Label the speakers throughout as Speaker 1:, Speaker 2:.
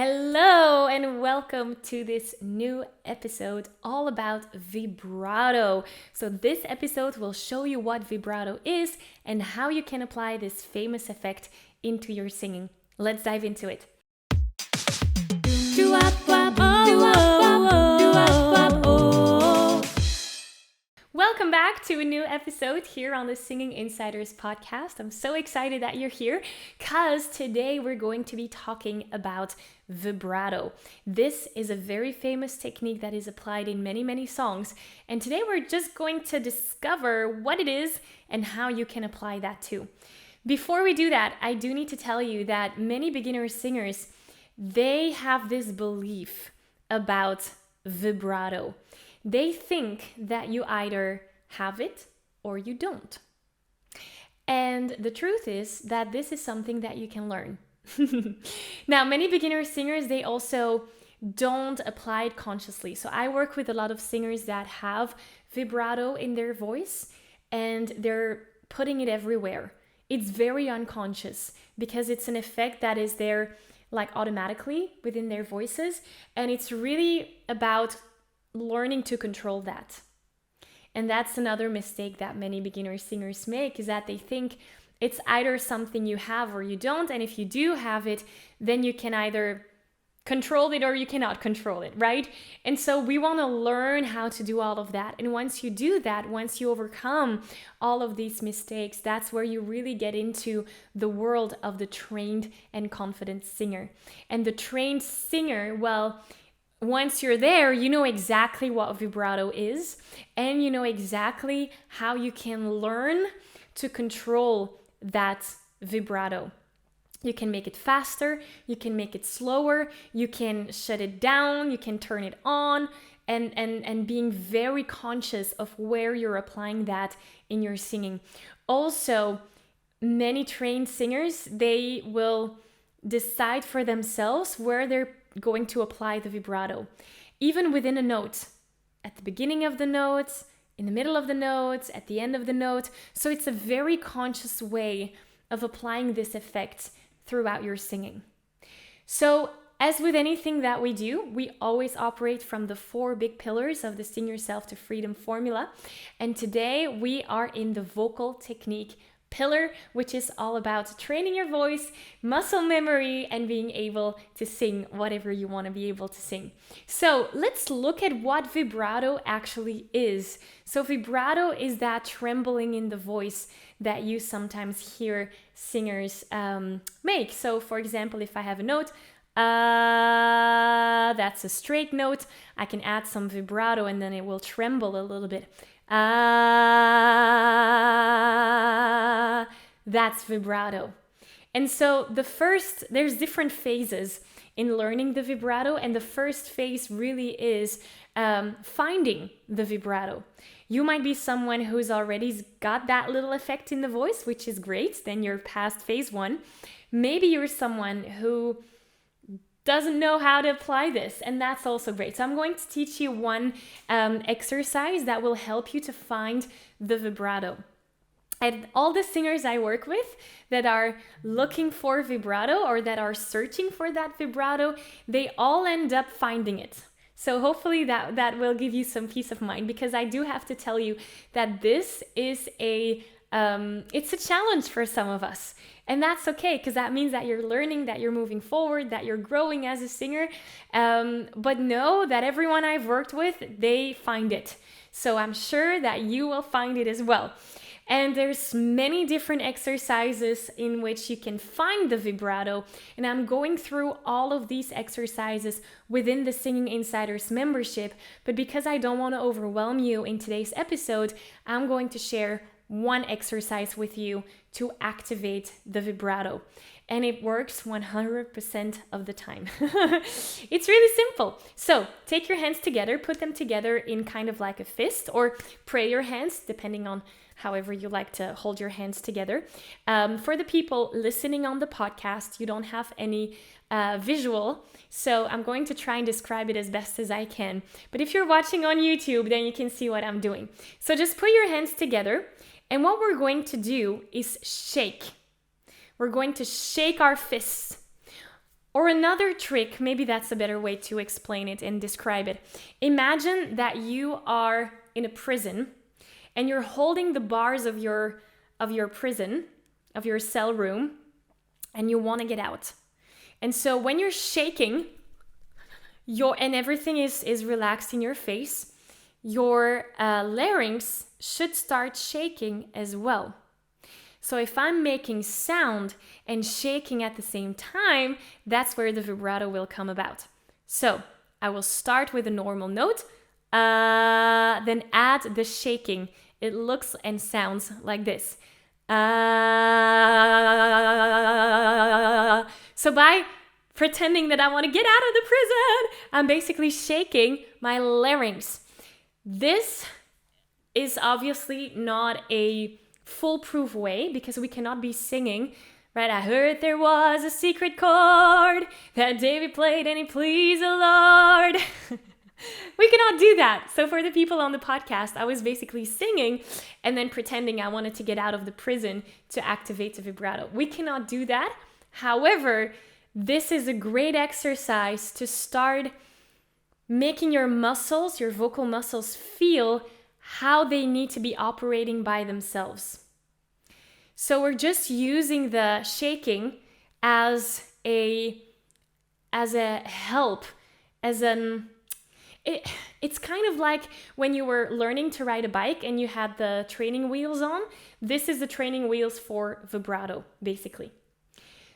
Speaker 1: Hello and welcome to this new episode all about vibrato. So this episode will show you what vibrato is and how you can apply this famous effect into your singing. Let's dive into it. Welcome back to a new episode here on the Singing Insiders podcast. I'm so excited that you're here because today we're going to be talking about vibrato. This is a very famous technique that is applied in many songs. And today we're just going to discover what it is and how you can apply that too. Before we do that, I do need to tell you that many beginner singers, they have this belief about vibrato. They think that you either have it or you don't. And the truth is that this is something that you can learn. Now, many beginner singers, they also don't apply it consciously. So I work with a lot of singers that have vibrato in their voice and they're putting it everywhere. It's very unconscious because it's an effect that is there like automatically within their voices. And it's really about learning to control that. And that's another mistake that many beginner singers make, is that they think it's either something you have or you don't. And if you do have it, then you can either control it or you cannot control it, right? And so we want to learn how to do all of that. And once you do that, once you overcome all of these mistakes, that's where you really get into the world of the trained and confident singer. And the trained singer, well, once you're there, you know exactly what vibrato is, and you know exactly how you can learn to control that vibrato. You can make it faster, you can make it slower, you can shut it down, you can turn it on, and being very conscious of where you're applying that in your singing. Also, many trained singers, they will decide for themselves where they're going to apply the vibrato, even within a note, at the beginning of the note, in the middle of the note, at the end of the note. So it's a very conscious way of applying this effect throughout your singing. So as with anything that we do, we always operate from the 4 big pillars of the Sing Yourself to Freedom formula. And today we are in the vocal technique pillar, which is all about training your voice, muscle memory, and being able to sing whatever you want to be able to sing. So let's look at what vibrato actually is. So vibrato is that trembling in the voice that you sometimes hear singers make. So for example, if I have a note, that's a straight note, I can add some vibrato and then it will tremble a little bit. That's vibrato. And so there's different phases in learning the vibrato, and the first phase really is finding the vibrato. You might be someone who's already got that little effect in the voice, which is great, then you're past phase 1. Maybe you're someone who doesn't know how to apply this, and that's also great. So I'm going to teach you one exercise that will help you to find the vibrato. And all the singers I work with that are looking for vibrato or that are searching for that vibrato, they all end up finding it. So hopefully that will give you some peace of mind, because I do have to tell you that this is it's a challenge for some of us. And that's okay, because that means that you're learning, that you're moving forward, that you're growing as a singer. But know that everyone I've worked with, they find it. So I'm sure that you will find it as well. And there's many different exercises in which you can find the vibrato. And I'm going through all of these exercises within the Singing Insiders membership. But because I don't want to overwhelm you in today's episode, I'm going to share one exercise with you to activate the vibrato. And it works 100% of the time. It's really simple. So take your hands together, put them together in kind of like a fist, or pray your hands, depending on however you like to hold your hands together. For the people listening on the podcast, you don't have any visual, so I'm going to try and describe it as best as I can. But if you're watching on YouTube, then you can see what I'm doing. So just put your hands together, and what we're going to do is shake. We're going to shake our fists. Or another trick, maybe that's a better way to explain it and describe it. Imagine that you are in a prison and you're holding the bars of your prison, of your cell room, and you want to get out. And so when you're shaking, and everything is relaxed in your face, your larynx should start shaking as well. So if I'm making sound and shaking at the same time, that's where the vibrato will come about. So I will start with a normal note, then add the shaking. It looks and sounds like this. So by pretending that I want to get out of the prison, I'm basically shaking my larynx. This is obviously not a foolproof way because we cannot be singing, right? I heard there was a secret chord that David played and he pleased the Lord. We cannot do that. So for the people on the podcast, I was basically singing and then pretending I wanted to get out of the prison to activate the vibrato. We cannot do that. However, this is a great exercise to start making your muscles, your vocal muscles, feel how they need to be operating by themselves. So we're just using the shaking as a help, it's kind of like when you were learning to ride a bike and you had the training wheels on. This is the training wheels for vibrato, basically.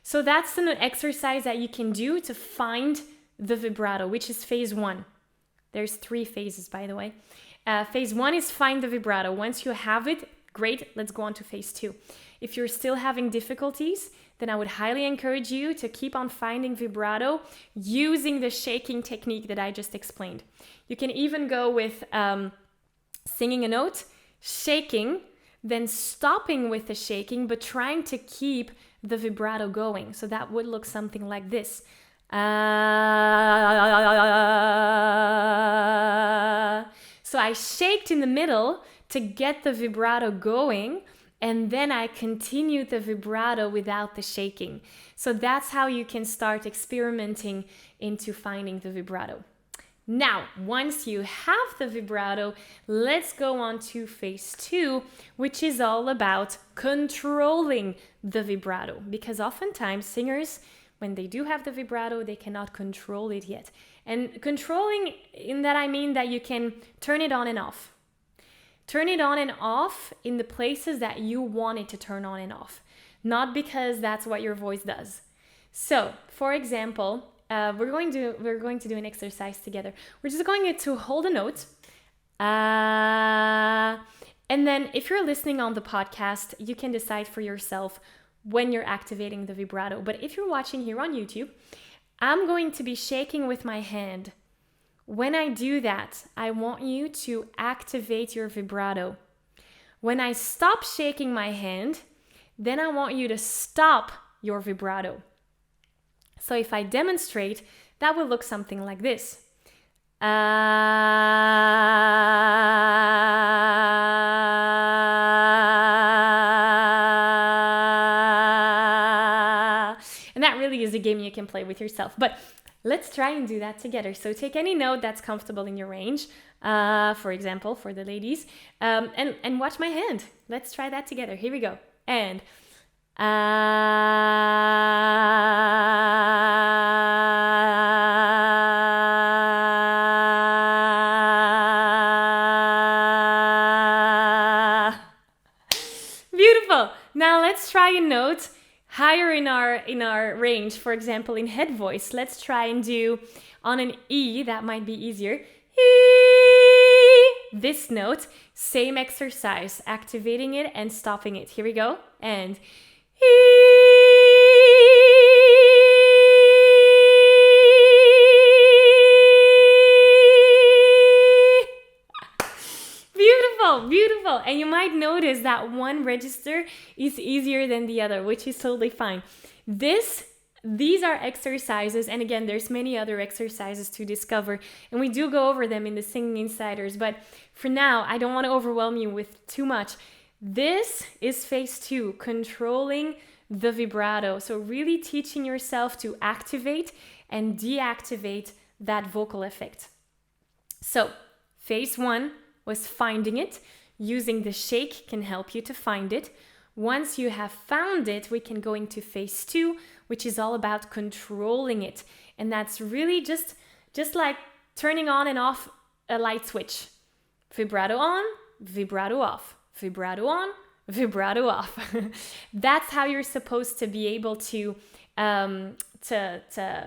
Speaker 1: So that's an exercise that you can do to find the vibrato, which is phase 1. There's 3 phases, by the way. Phase 1 is find the vibrato. Once you have it, great, let's go on to phase 2. If you're still having difficulties, then I would highly encourage you to keep on finding vibrato using the shaking technique that I just explained. You can even go with singing a note, shaking, then stopping with the shaking, but trying to keep the vibrato going. So that would look something like this. So I shaked in the middle to get the vibrato going, and then I continued the vibrato without the shaking. So that's how you can start experimenting into finding the vibrato. Now, once you have the vibrato, let's go on to phase 2, which is all about controlling the vibrato. Because oftentimes singers, when they do have the vibrato, they cannot control it yet. And controlling, in that I mean that you can turn it on and off. Turn it on and off in the places that you want it to turn on and off. Not because that's what your voice does. So, for example, we're going to do an exercise together. We're just going to hold a note. And then if you're listening on the podcast, you can decide for yourself when you're activating the vibrato. But if you're watching here on YouTube, I'm going to be shaking with my hand. When I do that, I want you to activate your vibrato. When I stop shaking my hand, then I want you to stop your vibrato. So if I demonstrate, that will look something like this. And that really is a game you can play with yourself. But let's try and do that together. So take any note that's comfortable in your range, for example, for the ladies, and watch my hand. Let's try that together. Here we go. And beautiful. Now let's try a note higher in our range. For example, in head voice, let's try and do on an E, that might be easier. E. This note, same exercise, activating it and stopping it. Here we go. And beautiful, beautiful. And you might notice that one register is easier than the other, which is totally fine. These are exercises, and again, there's many other exercises to discover, and we do go over them in the Singing Insiders, but for now, I don't want to overwhelm you with too much. This is phase 2, controlling the vibrato. So really teaching yourself to activate and deactivate that vocal effect. So phase 1 was finding it. Using the shake can help you to find it. Once you have found it, we can go into phase 2, which is all about controlling it. And that's really just like turning on and off a light switch. Vibrato on, vibrato off, vibrato on, vibrato off. That's how you're supposed to be able to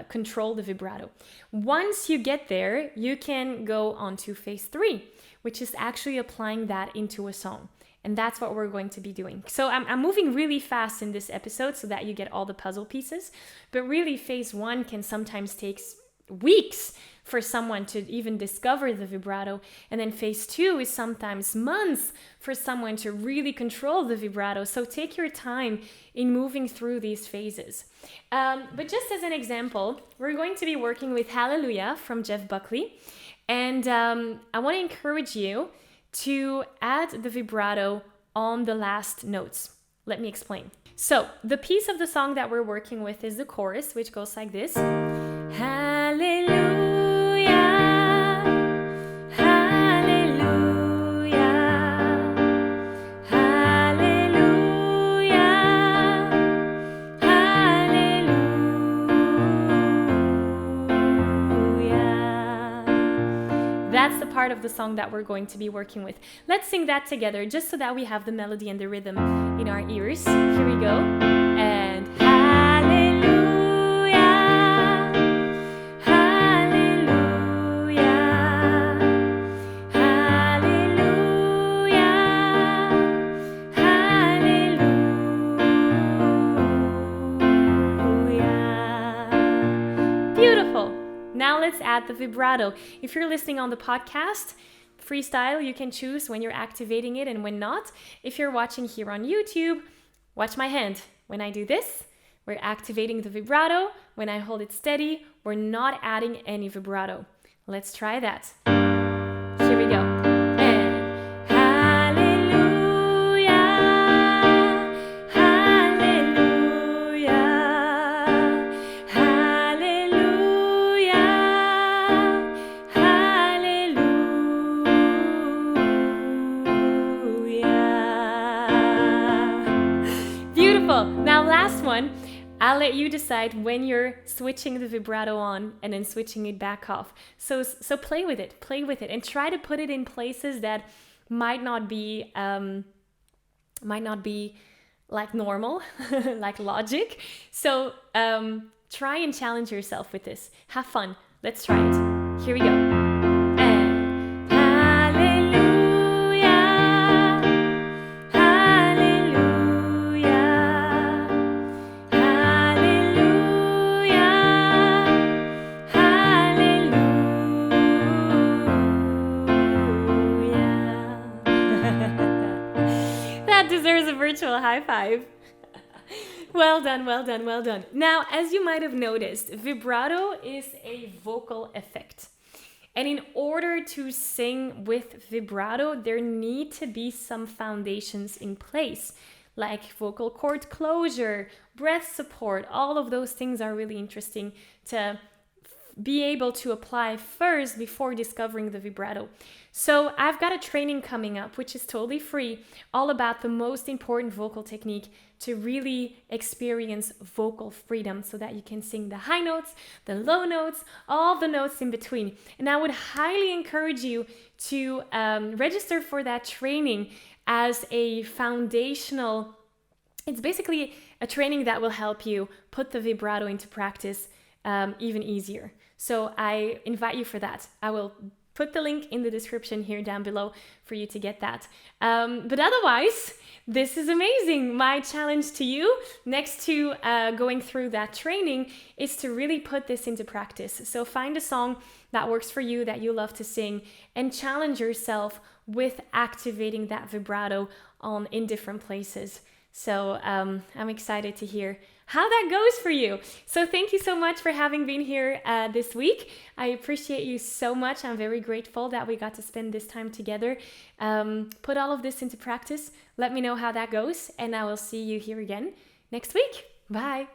Speaker 1: control the vibrato. Once you get there, you can go on to phase 3, which is actually applying that into a song. And that's what we're going to be doing. So I'm moving really fast in this episode so that you get all the puzzle pieces. But really, phase 1 can sometimes take weeks for someone to even discover the vibrato. And then phase 2 is sometimes months for someone to really control the vibrato. So take your time in moving through these phases. But just as an example, we're going to be working with Hallelujah from Jeff Buckley. And I want to encourage you to add the vibrato on the last notes. Let me explain. So the piece of the song that we're working with is the chorus, which goes like this. Hallelujah, hallelujah, hallelujah, hallelujah. That's the part of the song that we're going to be working with. Let's sing that together just so that we have the melody and the rhythm in our ears. Here we go. And hallelujah, hallelujah, hallelujah, hallelujah. Beautiful. Now let's add the vibrato. If you're listening on the podcast, freestyle, you can choose when you're activating it and when not. If you're watching here on YouTube, watch my hand. When I do this, we're activating the vibrato. When I hold it steady, we're not adding any vibrato. Let's try that. Here we go. And hallelujah, hallelujah, hallelujah, hallelujah. Beautiful. Now last one. I'll let you decide when you're switching the vibrato on and then switching it back off. So play with it, and try to put it in places that might not be like normal, like logic. So try and challenge yourself with this. Have fun. Let's try it. Here we go. And hallelujah, hallelujah, hallelujah, hallelujah. That deserves a virtual high five. Well done, well done, well done. Now, as you might have noticed, vibrato is a vocal effect. And in order to sing with vibrato, there need to be some foundations in place, like vocal cord closure, breath support. All of those things are really interesting to be able to apply first before discovering the vibrato. So I've got a training coming up, which is totally free, all about the most important vocal technique to really experience vocal freedom so that you can sing the high notes, the low notes, all the notes in between. And I would highly encourage you to register for that training as a foundational. It's basically a training that will help you put the vibrato into practice even easier. So I invite you for that. I will put the link in the description here down below for you to get that. But otherwise, this is amazing. My challenge to you, next to going through that training, is to really put this into practice. So find a song that works for you, that you love to sing, and challenge yourself with activating that vibrato in different places. So I'm excited to hear how that goes for you. So thank you so much for having been here this week. I appreciate you so much. I'm very grateful that we got to spend this time together. Put all of this into practice. Let me know how that goes, and I will see you here again next week. Bye.